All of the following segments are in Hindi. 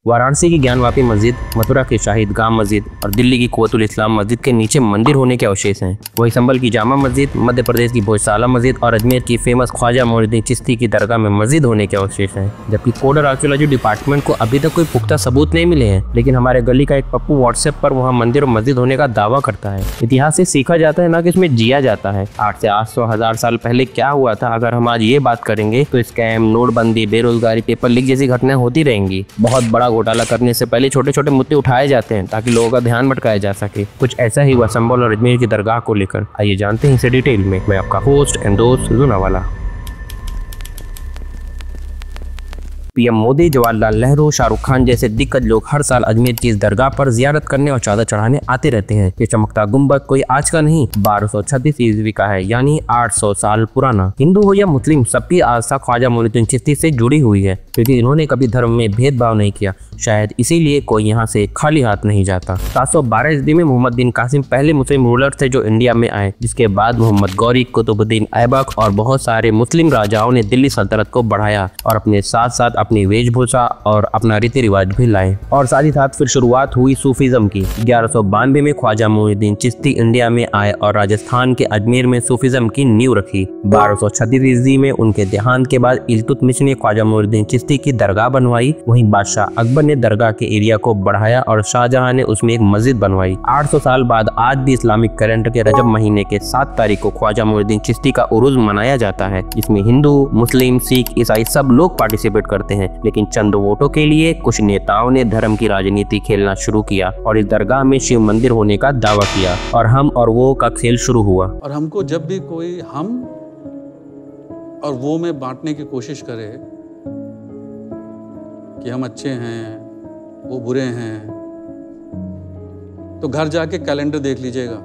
वाराणसी की ज्ञानवापी मस्जिद, मथुरा की शाहिद गाह मस्जिद और दिल्ली की कुव्वतुल इस्लाम मस्जिद के नीचे मंदिर होने के अवशेष हैं। वही संभल की जामा मस्जिद, मध्य प्रदेश की भोजशाला मस्जिद और अजमेर की फेमस ख्वाजा मोइनुद्दीन चिश्ती की दरगाह में मस्जिद होने के अवशेष हैं। जबकि कोडर आर्कियोलॉजी डिपार्टमेंट को अभी तक कोई पुख्ता सबूत नहीं मिले हैं, लेकिन हमारे गली का एक पप्पू व्हाट्सएप पर वहाँ मंदिर और मस्जिद होने का दावा करता है। इतिहास से सीखा जाता है, ना कि इसमें जिया जाता है। 8 से 800 हजार साल पहले क्या हुआ था, अगर हम आज ये बात करेंगे तो स्कैम, नोटबंदी, बेरोजगारी, पेपर लीक जैसी घटनाएं होती रहेंगी। बहुत बड़ा घोटाला करने से पहले छोटे छोटे मुद्दे उठाए जाते हैं ताकि लोगों का ध्यान भटकाया जा सके। कुछ ऐसा ही हुआ संभल और अजमेर की दरगाह को लेकर। आइए जानते हैं इसे डिटेल में। मैं आपका होस्ट एंड दोस्त लूनावाला। पीएम मोदी, जवाहरलाल नेहरू, शाहरुख खान जैसे दिग्गज लोग हर साल अजमेर की इस दरगाह पर जियारत करने और चादर चढ़ाने आते रहते हैं। ये चमकता गुंबद कोई आज का नहीं, 1236 ईस्वी का है, यानी 800 साल पुराना। हिंदू हो या मुस्लिम, सबकी आस्था ख्वाजा मोइनुद्दीन चिश्ती से जुड़ी हुई है, क्योंकि इन्होंने कभी धर्म में भेदभाव नहीं किया। शायद इसीलिए कोई यहाँ से खाली हाथ नहीं जाता। 712 ईस्वी में मोहम्मद बिन कासिम पहले मुस्लिम रूलर थे जो इंडिया में आए, जिसके बाद मोहम्मद गौरी, कुतुबुद्दीन ऐबक और बहुत सारे मुस्लिम राजाओं ने दिल्ली सल्तनत को बढ़ाया और अपने साथ साथ अपनी वेशभूषा और अपना रीति रिवाज भी लाए। और साथ ही साथ फिर शुरुआत हुई सूफीज्म की। 1192 में ख्वाजा मोइनुद्दीन चिश्ती इंडिया में आए और राजस्थान के अजमेर में सूफीज्म की नींव रखी। 1236 ईस्वी में उनके देहांत के बाद इल्तुतमिश ने ख्वाजा मोइनुद्दीन चिश्ती की दरगाह बनवाई। वहीं बादशाह अकबर ने दरगाह के एरिया को बढ़ाया और शाहजहां ने उसमें एक मस्जिद बनवाई। 800 साल बाद आज भी इस्लामिक कैलेंडर के रजब महीने के 7 तारीख को ख्वाजा मोइनुद्दीन चिश्ती का उरूज मनाया जाता है, जिसमें हिंदू, मुस्लिम, सिख, ईसाई सब लोग पार्टिसिपेट करते हैं। लेकिन चंद वोटों के लिए कुछ नेताओं ने धर्म की राजनीति खेलना शुरू किया और इस दरगाह में शिव मंदिर होने का दावा किया और हम और वो का खेल शुरू हुआ। और हमको जब भी कोई हम और वो में बांटने की कोशिश करे कि हम अच्छे हैं, वो बुरे हैं, तो घर जाके कैलेंडर देख लीजिएगा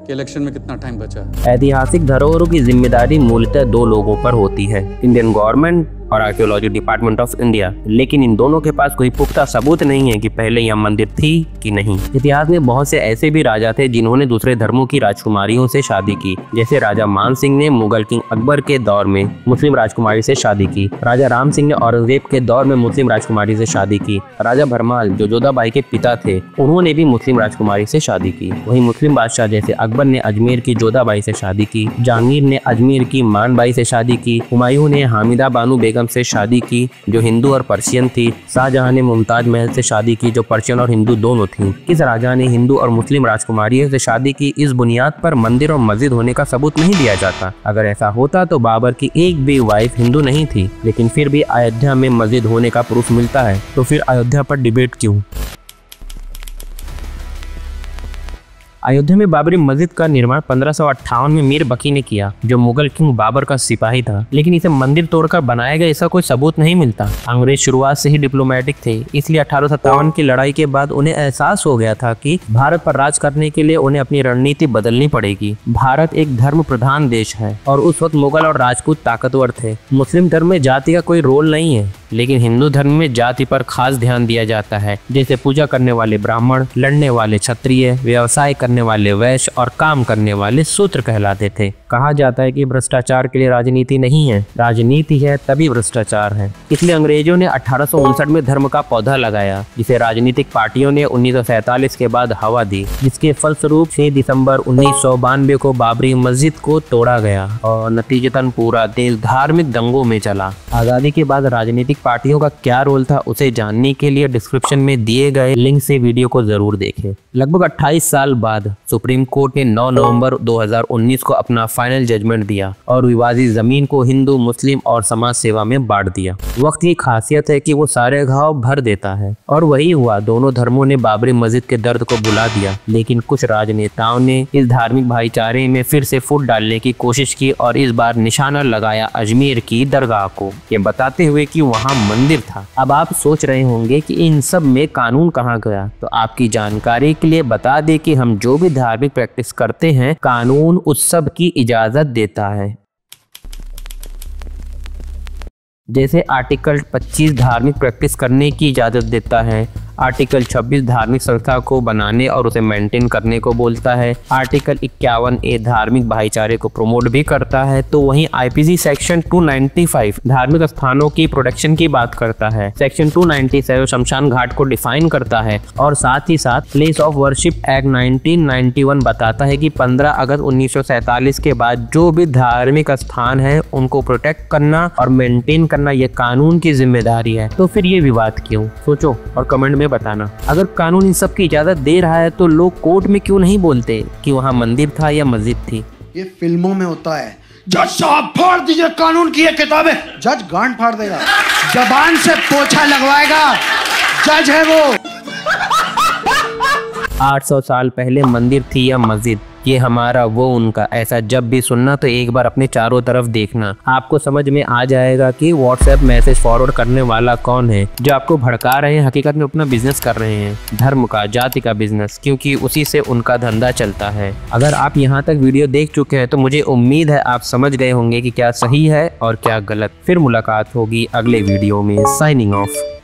कि इलेक्शन में कितना टाइम बचा है। ऐतिहासिक धरोहरों की जिम्मेदारी मूलतः 2 लोगों पर होती है, इंडियन गवर्नमेंट और आर्कियोलॉजी डिपार्टमेंट ऑफ इंडिया। लेकिन इन दोनों के पास कोई पुख्ता सबूत नहीं है कि पहले यह मंदिर थी कि नहीं। इतिहास में बहुत से ऐसे भी राजा थे जिन्होंने दूसरे धर्मों की राजकुमारियों से शादी की, जैसे राजा मान सिंह ने मुगल किंग अकबर के दौर में मुस्लिम राजकुमारी से शादी की। राजा राम सिंह ने औरंगजेब के दौर में मुस्लिम राजकुमारी से शादी की। राजा भरमाल, जो जोधाबाई के पिता थे, उन्होंने भी मुस्लिम राजकुमारी से शादी की। वहीं मुस्लिम बादशाह जैसे अकबर ने अजमेर की जोधाबाई से शादी की, जहांगीर ने अजमेर की मानबाई से शादी की, हुमायूं ने हामिदा बानो बेगम से शादी की जो हिंदू और पर्शियन थी, शाहजहां ने मुमताज महल से शादी की जो पर्शियन और हिंदू दोनों थीं। किस राजा ने हिंदू और मुस्लिम राजकुमारियों से शादी की, इस बुनियाद पर मंदिर और मस्जिद होने का सबूत नहीं दिया जाता। अगर ऐसा होता तो बाबर की एक भी वाइफ हिंदू नहीं थी, लेकिन फिर भी अयोध्या में मस्जिद होने का प्रूफ मिलता है, तो फिर अयोध्या पर डिबेट क्यों? अयोध्या में बाबरी मस्जिद का निर्माण 1558 में मीर बकी ने किया, जो मुगल किंग बाबर का सिपाही था। लेकिन इसे मंदिर तोड़कर बनाया गया ऐसा कोई सबूत नहीं मिलता। अंग्रेज शुरुआत से ही डिप्लोमेटिक थे, इसलिए 1857 की लड़ाई के बाद उन्हें एहसास हो गया था कि भारत पर राज करने के लिए उन्हें अपनी रणनीति बदलनी पड़ेगी। भारत एक धर्म प्रधान देश है और उस वक्त मुगल और राजपूत ताकतवर थे। मुस्लिम धर्म में जाति का कोई रोल नहीं है, लेकिन हिंदू धर्म में जाति पर खास ध्यान दिया जाता है, जैसे पूजा करने वाले ब्राह्मण, लड़ने वाले क्षत्रिय, व्यवसाय करने वाले वैश्य और काम करने वाले शूद्र कहलाते थे। कहा जाता है कि भ्रष्टाचार के लिए राजनीति नहीं है, राजनीति है तभी भ्रष्टाचार है। इसलिए अंग्रेजों ने 1859 में धर्म का पौधा लगाया, जिसे राजनीतिक पार्टियों ने 1947 के बाद हवा दी, जिसके फलस्वरूप 6 दिसंबर 1992 को बाबरी मस्जिद को तोड़ा गया और नतीजतन पूरा देश धार्मिक दंगों में चला। आजादी के बाद राजनीतिक पार्टियों का क्या रोल था, उसे जानने के लिए डिस्क्रिप्शन में दिए गए लिंक से वीडियो को जरूर देखें। लगभग 28 साल बाद सुप्रीम कोर्ट ने 9 नवंबर 2019 को अपना फाइनल जजमेंट दिया और विवादित जमीन को हिंदू, मुस्लिम और समाज सेवा में बांट दिया। वक्त की खासियत है कि वो सारे घाव भर देता है और वही हुआ। दोनों धर्मों ने बाबरी मस्जिद के दर्द को बुला दिया, लेकिन कुछ राजनेताओं ने इस धार्मिक भाईचारे में फिर से फूट डालने की कोशिश की और इस बार निशाना लगाया अजमेर की दरगाह को, ये बताते हुए कि वहाँ मंदिर था। अब आप सोच रहे होंगे कि इन सब में कानून कहाँ गया, तो आपकी जानकारी के लिए बता दें कि हम जो भी धार्मिक प्रैक्टिस करते हैं, कानून उस सब की इजाजत देता है। जैसे आर्टिकल 25 धार्मिक प्रैक्टिस करने की इजाजत देता है, आर्टिकल 26 धार्मिक संस्था को बनाने और उसे मेंटेन करने को बोलता है। आर्टिकल 51A धार्मिक भाईचारे को प्रमोट भी करता है। तो वहीं आईपीसी सेक्शन 295 धार्मिक स्थानों की प्रोटेक्शन की बात करता है। सेक्शन 297 शमशान घाट को डिफाइन करता है और साथ ही साथ प्लेस ऑफ वर्शिप एक्ट 1991 बताता है कि 15 अगस्त 1947 के बाद जो भी धार्मिक स्थान है उनको प्रोटेक्ट करना और मेंटेन करना ये कानून की जिम्मेदारी है। तो फिर ये विवाद क्यों? सोचो और कमेंट में बताना। अगर कानून इन सब की इजाजत दे रहा है तो लोग कोर्ट में क्यों नहीं बोलते कि वहाँ मंदिर था या मस्जिद थी? ये फिल्मों में होता है। जज साहब फाड़ दीजिए कानून की ये किताबें। जज गांड फाड़ देगा, जबान से पोछा लगवाएगा। जज है वो। 800 साल पहले मंदिर थी या मस्जिद, ये हमारा वो उनका, ऐसा जब भी सुनना तो एक बार अपने चारों तरफ देखना। आपको समझ में आ जाएगा कि व्हाट्सएप मैसेज फॉरवर्ड करने वाला कौन है। जो आपको भड़का रहे हैं हकीकत में अपना बिजनेस कर रहे हैं, धर्म का, जाति का बिजनेस, क्योंकि उसी से उनका धंधा चलता है। अगर आप यहाँ तक वीडियो देख चुके हैं तो मुझे उम्मीद है आप समझ गए होंगे कि क्या सही है और क्या गलत। फिर मुलाकात होगी अगले वीडियो में। Signing off.